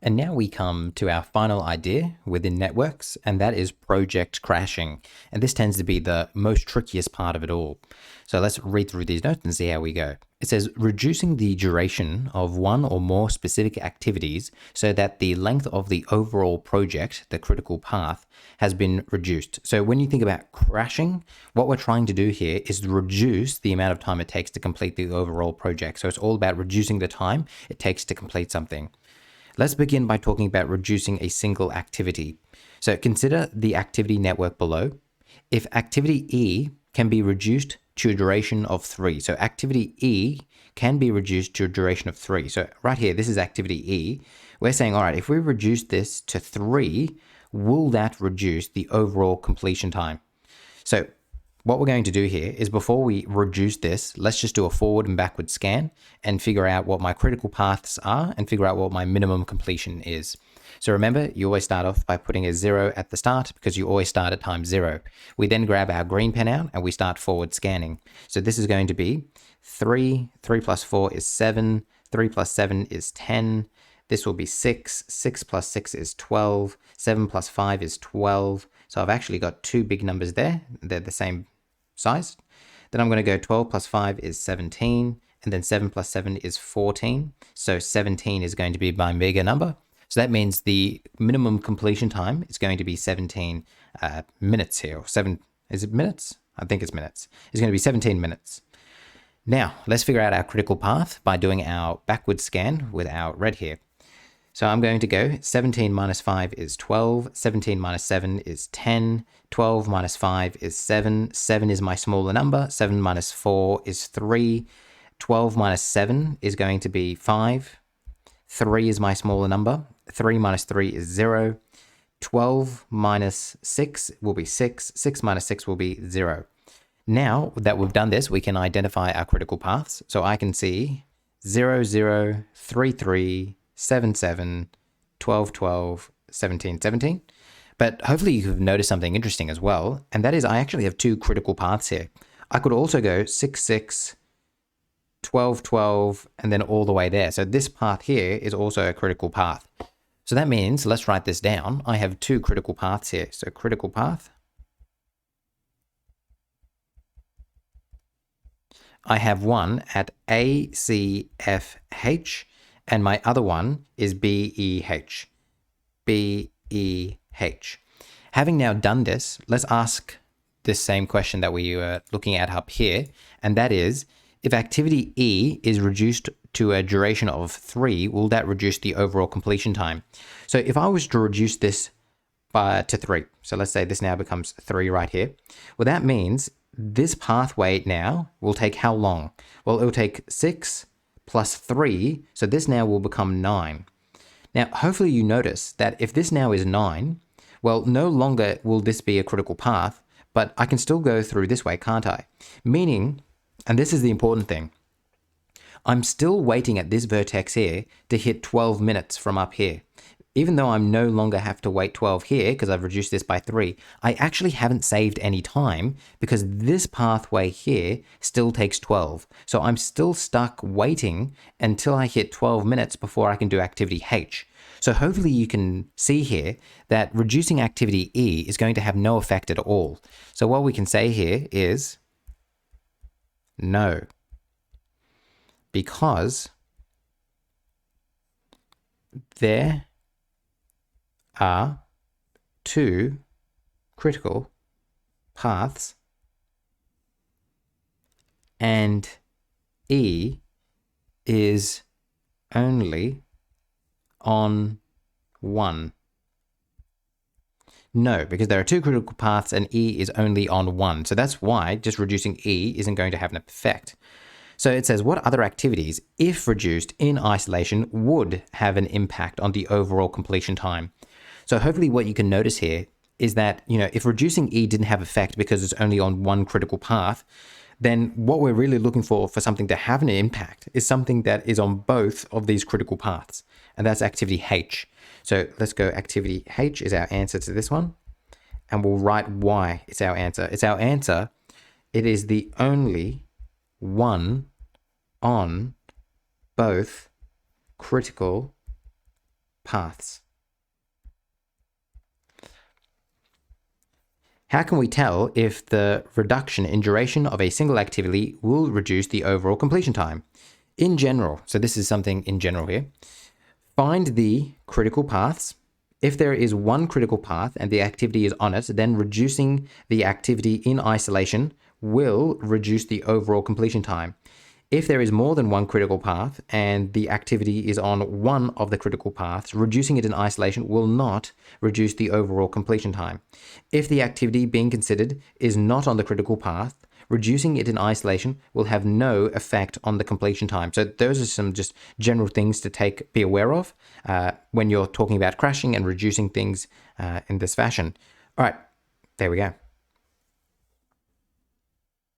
And now we come to our final idea within networks, and that is project crashing. And this tends to be the most trickiest part of it all. So let's read through these notes and see how we go. It says reducing the duration of one or more specific activities so that the length of the overall project, the critical path, has been reduced. So when you think about crashing, what we're trying to do here is reduce the amount of time it takes to complete the overall project. So it's all about reducing the time it takes to complete something. Let's begin by talking about reducing a single activity. So consider the activity network below. If activity E can be reduced to a duration of 3, so activity E can be reduced to a duration of 3. So right here, this is activity E. We're saying, all right, if we reduce this to 3, will that reduce the overall completion time? So what we're going to do here is before we reduce this, let's just do a forward and backward scan and figure out what my critical paths are and figure out what my minimum completion is. So remember, you always start off by putting a 0 at the start because you always start at time 0. We then grab our green pen out and we start forward scanning. So this is going to be 3 plus 4 is 7, 3 plus 7 is 10, this will be 6, 6 plus 6 is 12, 7 plus 5 is 12. So I've actually got two big numbers there. They're the same size. Then I'm going to go 12 plus 5 is 17, and then 7 plus 7 is 14. So 17 is going to be my bigger number. So that means the minimum completion time is going to be 17 minutes here. Or is it minutes? I think it's minutes. It's going to be 17 minutes. Now, let's figure out our critical path by doing our backward scan with our red here. So I'm going to go 17 minus 5 is 12, 17 minus 7 is 10, 12 minus 5 is 7, 7 is my smaller number, 7 minus 4 is 3, 12 minus 7 is going to be 5, 3 is my smaller number, 3 minus 3 is 0, 12 minus 6 will be 6, 6 minus 6 will be 0. Now that we've done this, we can identify our critical paths. So I can see 0, 0, 3, 3, 7, 7, 12, 12, 17, 17. But hopefully you've noticed something interesting as well, and that is I actually have two critical paths here. I could also go 6, 6, 12, 12, and then all the way there. So this path here is also a critical path. So that means, let's write this down, I have two critical paths here. So critical path. I have one at A, C, F, H, and my other one is B, E, H. B, E, H. Having now done this, let's ask this same question that we were looking at up here, and that is, if activity E is reduced to a duration of 3, will that reduce the overall completion time? So if I was to reduce this to 3, so let's say this now becomes 3 right here, well, that means this pathway now will take how long? Well, it will take 6 plus 3, so this now will become 9. Now, hopefully you notice that if this now is 9, well, no longer will this be a critical path, but I can still go through this way, can't I? Meaning, and this is the important thing, I'm still waiting at this vertex here to hit 12 minutes from up here. Even though I'm no longer have to wait 12 here because I've reduced this by 3, I actually haven't saved any time because this pathway here still takes 12. So I'm still stuck waiting until I hit 12 minutes before I can do activity H. So hopefully you can see here that reducing activity E is going to have no effect at all. So what we can say here is no, because there are two critical paths and E is only on one. No, because there are two critical paths and E is only on one. So that's why just reducing E isn't going to have an effect. So it says, what other activities, if reduced in isolation, would have an impact on the overall completion time? So hopefully what you can notice here is that, if reducing E didn't have effect because it's only on one critical path, then what we're really looking for something to have an impact is something that is on both of these critical paths, and that's activity H. So let's go activity H is our answer to this one, and we'll write why it's our answer. It's our answer. It is the only one on both critical paths. How can we tell if the reduction in duration of a single activity will reduce the overall completion time? In general, so this is something in general here, find the critical paths. If there is one critical path and the activity is on it, then reducing the activity in isolation will reduce the overall completion time. If there is more than one critical path and the activity is on one of the critical paths, reducing it in isolation will not reduce the overall completion time. If the activity being considered is not on the critical path, reducing it in isolation will have no effect on the completion time. So those are some just general things to be aware of when you're talking about crashing and reducing things in this fashion. All right, there we go.